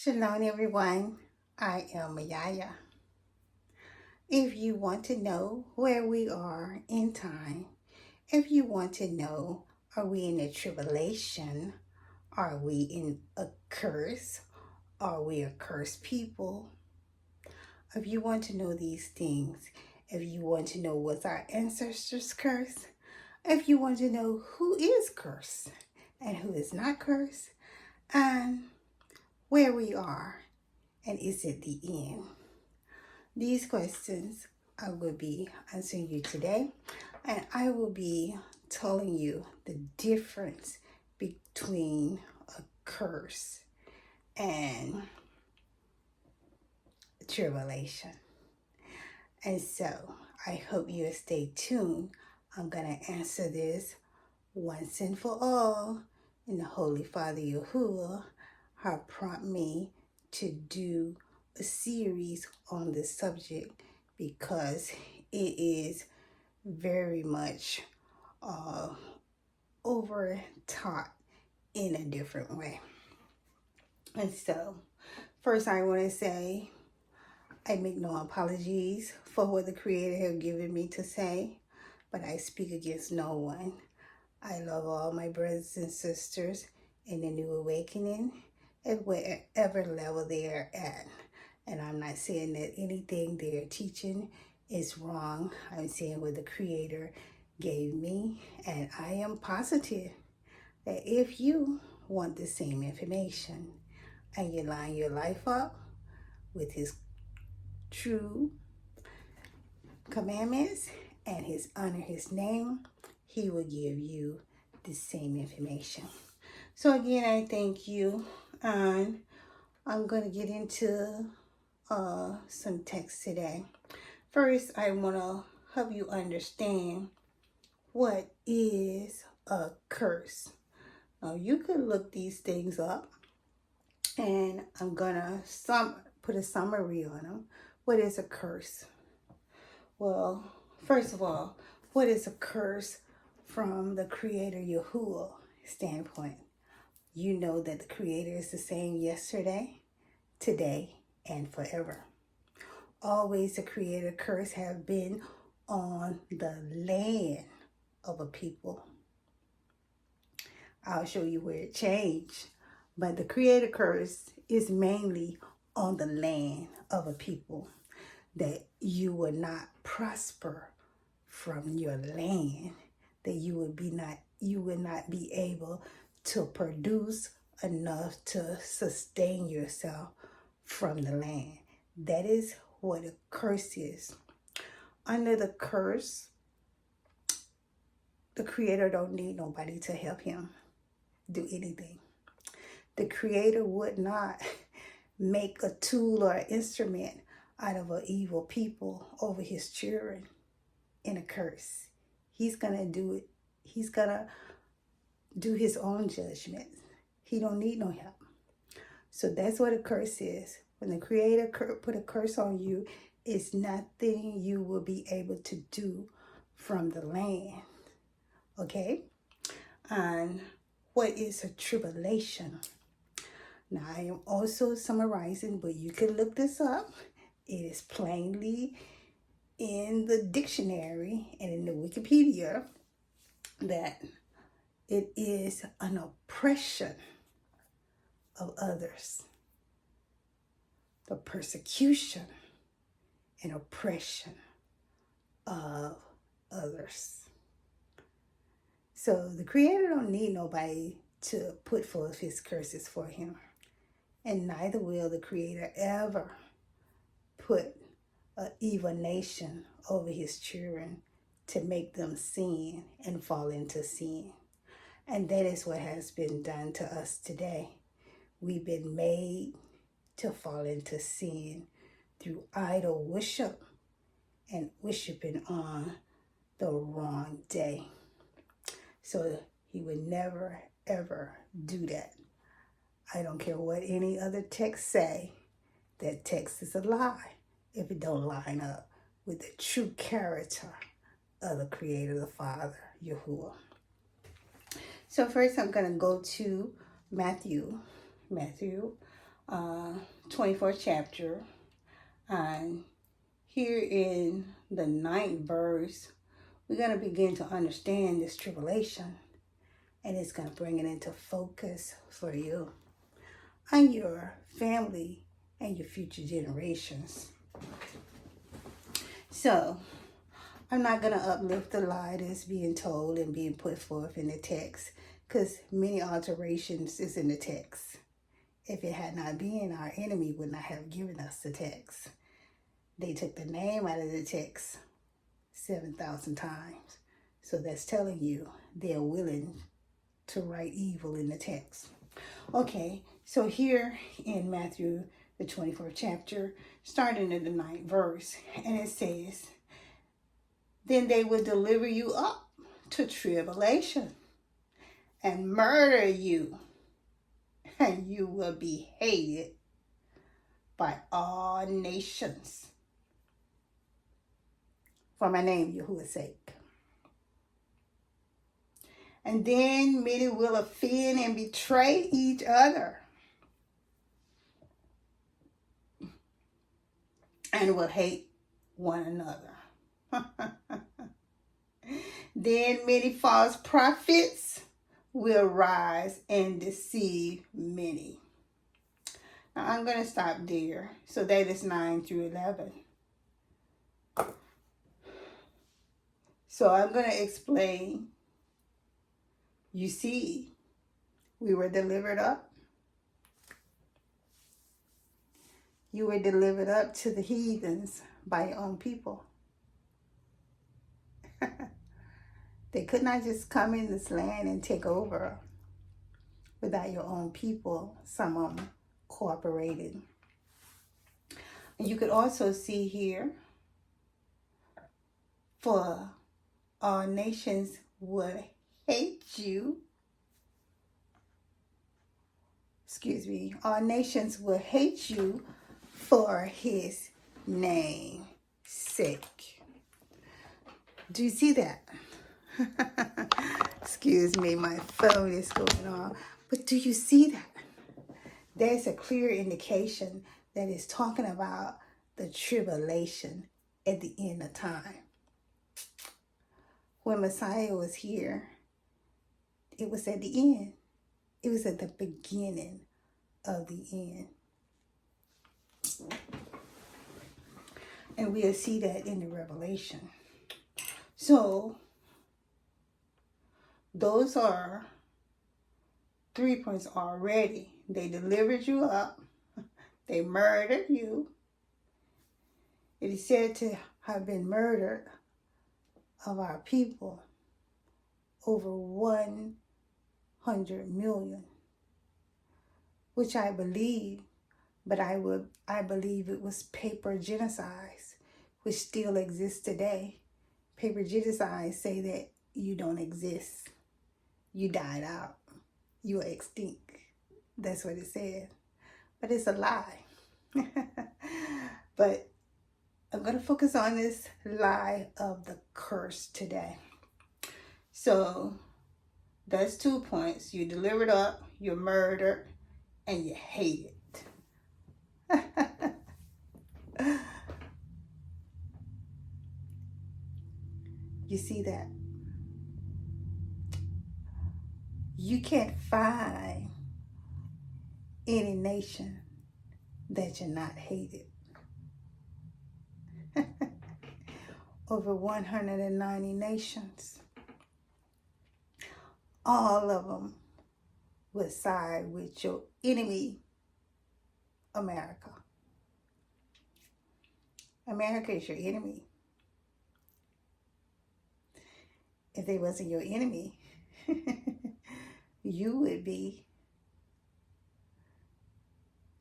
Shalom, everyone. I am YAHUAH. If you want to know where we are in time, if you want to know, are we in a tribulation? Are we in a curse? Are we a cursed people? If you want to know these things, if you want to know what's our ancestors' curse, if you want to know who is cursed and who is not cursed, and where we are, and is it the end? These questions I will be answering you today, and I will be telling you the difference between a curse and tribulation. And so I hope you will stay tuned. I'm going to answer this once and for all. And the Holy Father YAHUAH has prompted me to do a series on this subject because it is very much over taught in a different way. And so first I want to say I make no apologies for what the Creator has given me to say, but I speak against no one. I love all my brothers and sisters in the new awakening at wherever level they are at. And I'm not saying that anything they're teaching is wrong. I'm saying what the Creator gave me. And I am positive that if you want the same information and you line your life up with His true commandments and honor His name, He will give you the same information. So again, I thank you. And I'm going to get into some text today. First, I want to help you understand what is a curse. Now, you could look these things up, and I'm going to put a summary on them. What is a curse? Well, first of all, what is a curse from the Creator YAHUAH standpoint? You know that the Creator is the same yesterday, today, and forever. Always the Creator curse have been on the land of a people. I'll show you where it changed. But the Creator curse is mainly on the land of a people, that you will not prosper from your land, that you would not be able to produce enough to sustain yourself from the land. That is what a curse is. Under the curse, the Creator don't need nobody to help him do anything. The Creator would not make a tool or an instrument out of an evil people over His children in a curse. He's gonna do it. He's gonna do His own judgment. He don't need no help. So that's what a curse is. When the Creator put a curse on you, it's nothing you will be able to do from the land. Okay? And what is a tribulation? Now, I am also summarizing, but you can look this up. It is plainly in the dictionary and in the Wikipedia that it is an oppression of others. The persecution and oppression of others. So the Creator don't need nobody to put forth His curses for Him. And neither will the Creator ever put an evil nation over His children to make them sin and fall into sin. And that is what has been done to us today. We've been made to fall into sin through idol worship and worshiping on the wrong day. So He would never, ever do that. I don't care what any other text say. That text is a lie if it don't line up with the true character of the Creator, the Father, YAHUAH. So first I'm going to go to Matthew 24th chapter. And here in the 9th verse, we're going to begin to understand this tribulation. And it's going to bring it into focus for you and your family and your future generations. So, I'm not going to uplift the lie that's being told and being put forth in the text, because many alterations is in the text. If it had not been, our enemy would not have given us the text. They took the name out of the text 7,000 times. So that's telling you they're willing to write evil in the text. Okay, so here in Matthew, the 24th chapter, starting in the 9th verse, and it says, "Then they will deliver you up to tribulation and murder you, and you will be hated by all nations for my name, YAHUAH's sake. And then many will offend and betray each other, and will hate one another. Then many false prophets will rise and deceive many." Now I'm going to stop there. So that is 9 through 11. So I'm going to explain. You see, we were delivered up. You were delivered up to the heathens by your own people. They could not just come in this land and take over without your own people, some of them cooperating. And you could also see here, for all nations would hate you. All nations will hate you for his name's sake. Do you see that? Excuse me, my phone is going on. But do you see that? There's a clear indication that it's talking about the tribulation at the end of time. When Messiah was here, it was at the end. It was at the beginning of the end. And we'll see that in the Revelation. So, those are 3 points already. They delivered you up. They murdered you. It is said to have been murdered of our people over 100 million, which I believe, but I believe it was paper genocides, which still exists today. Paper genocides say that you don't exist. You died out. You are extinct. That's what it said. But it's a lie. But I'm going to focus on this lie of the curse today. So that's 2 points. You delivered up, you're murdered, and you hate it. You see that? You can't find any nation that you're not hated. Over 190 nations. All of them would side with your enemy, America. America is your enemy. If they wasn't your enemy, you would be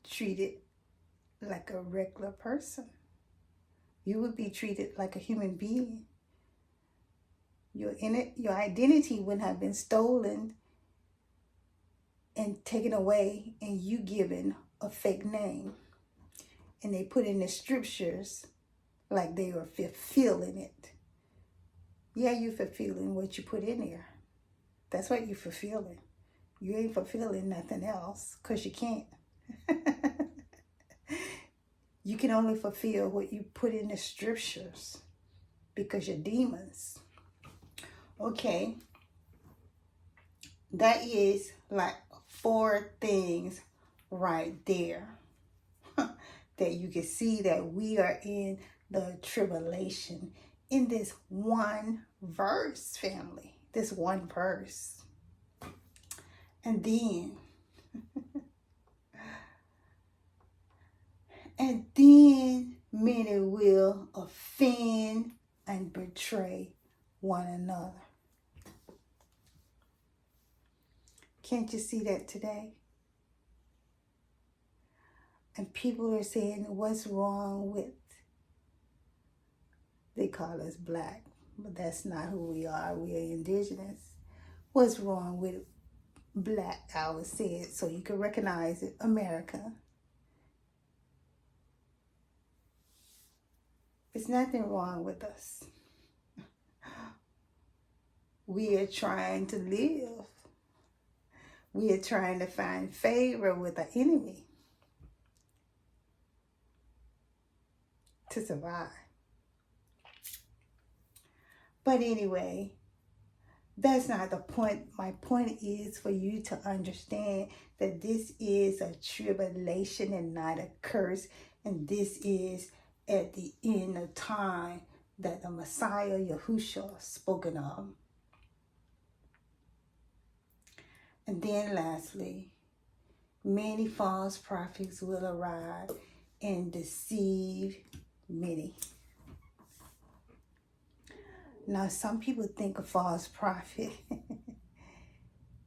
treated like a regular person. You would be treated like a human being. Your identity wouldn't have been stolen and taken away, and you given a fake name. And they put in the scriptures like they were fulfilling it. Yeah, you're fulfilling what you put in there. That's what you're fulfilling. You ain't fulfilling nothing else, because you can't. You can only fulfill what you put in the scriptures because you're demons. Okay. That is like 4 things right there that you can see that we are in the tribulation in this one verse, family. This one verse. And then many will offend and betray one another. Can't you see that today? And people are saying, what's wrong with, they call us black, but that's not who we are. We are indigenous. What's wrong with black? I would say it so you can recognize it. America. There's nothing wrong with us. We are trying to live. We are trying to find favor with the enemy to survive. But anyway, that's not the point. My point is for you to understand that this is a tribulation and not a curse. And this is at the end of time that the Messiah, Yahushua, spoken of. And then lastly, many false prophets will arise and deceive many. Now, some people think a false prophet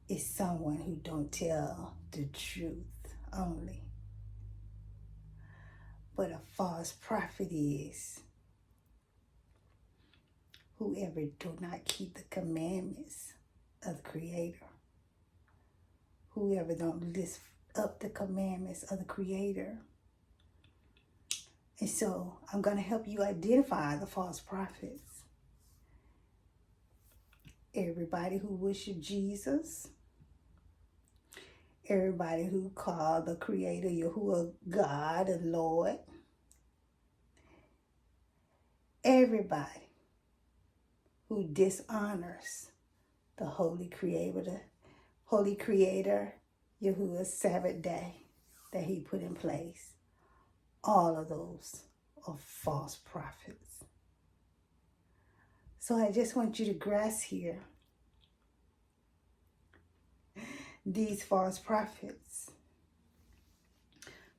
is someone who don't tell the truth only. But a false prophet is whoever do not keep the commandments of the Creator. Whoever don't lift up the commandments of the Creator. And so I'm going to help you identify the false prophets. Everybody who worship Jesus. Everybody who call the Creator YAHUAH God and Lord. Everybody who dishonors the Holy Creator YAHUAH's Sabbath day that He put in place. All of those are false prophets. So I just want you to grasp here these false prophets.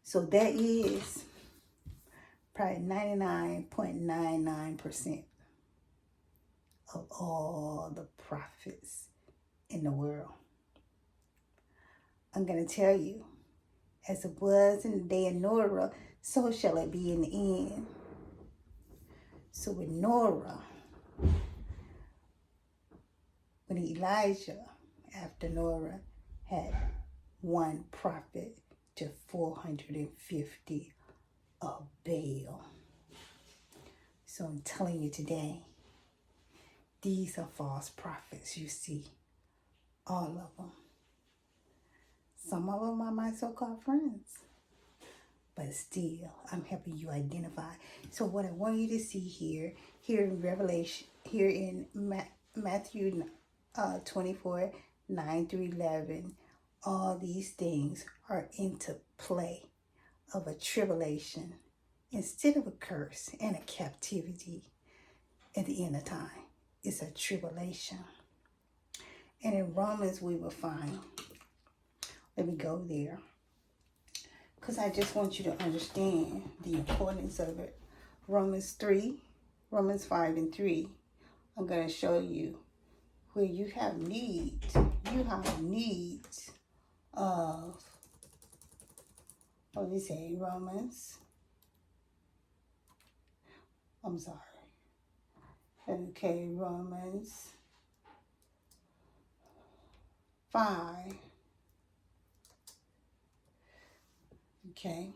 So that is probably 99.99% of all the prophets in the world. I'm going to tell you, as it was in the day of Noah, so shall it be in the end. So with Noah, when Elijah, after Noah, had one prophet to 450 of Baal. So I'm telling you today, these are false prophets, you see. All of them. Some of them are my so-called friends. But still, I'm helping you identify. So what I want you to see here in Revelation, here in Matthew 24, 9 through 11, all these things are into play of a tribulation instead of a curse and a captivity at the end of time. It's a tribulation. And in Romans we will find, let me go there, because I just want you to understand the importance of it. Romans 5 and 3, I'm going to show you where you have needs of, what did it say, Romans? I'm sorry. Okay, Romans 5. Okay,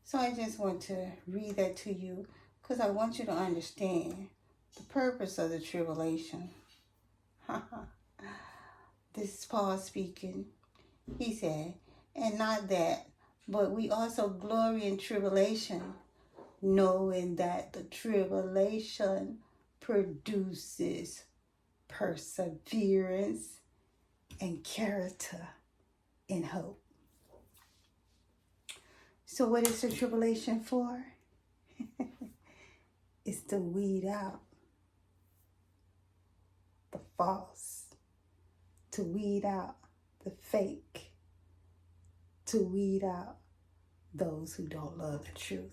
so I just want to read that to you because I want you to understand the purpose of the tribulation. This is Paul speaking. He said, and not that But we also glory in tribulation, knowing that the tribulation produces perseverance and character and hope. So what is the tribulation for? It's to weed out the false, to weed out the fake, to weed out those who don't love the truth.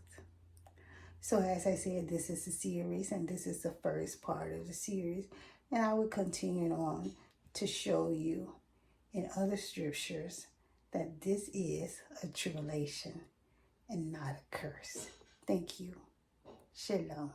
So as I said, this is a series, and this is the first part of the series. And I will continue on to show you in other scriptures that this is a tribulation and not a curse. Thank you. Shalom.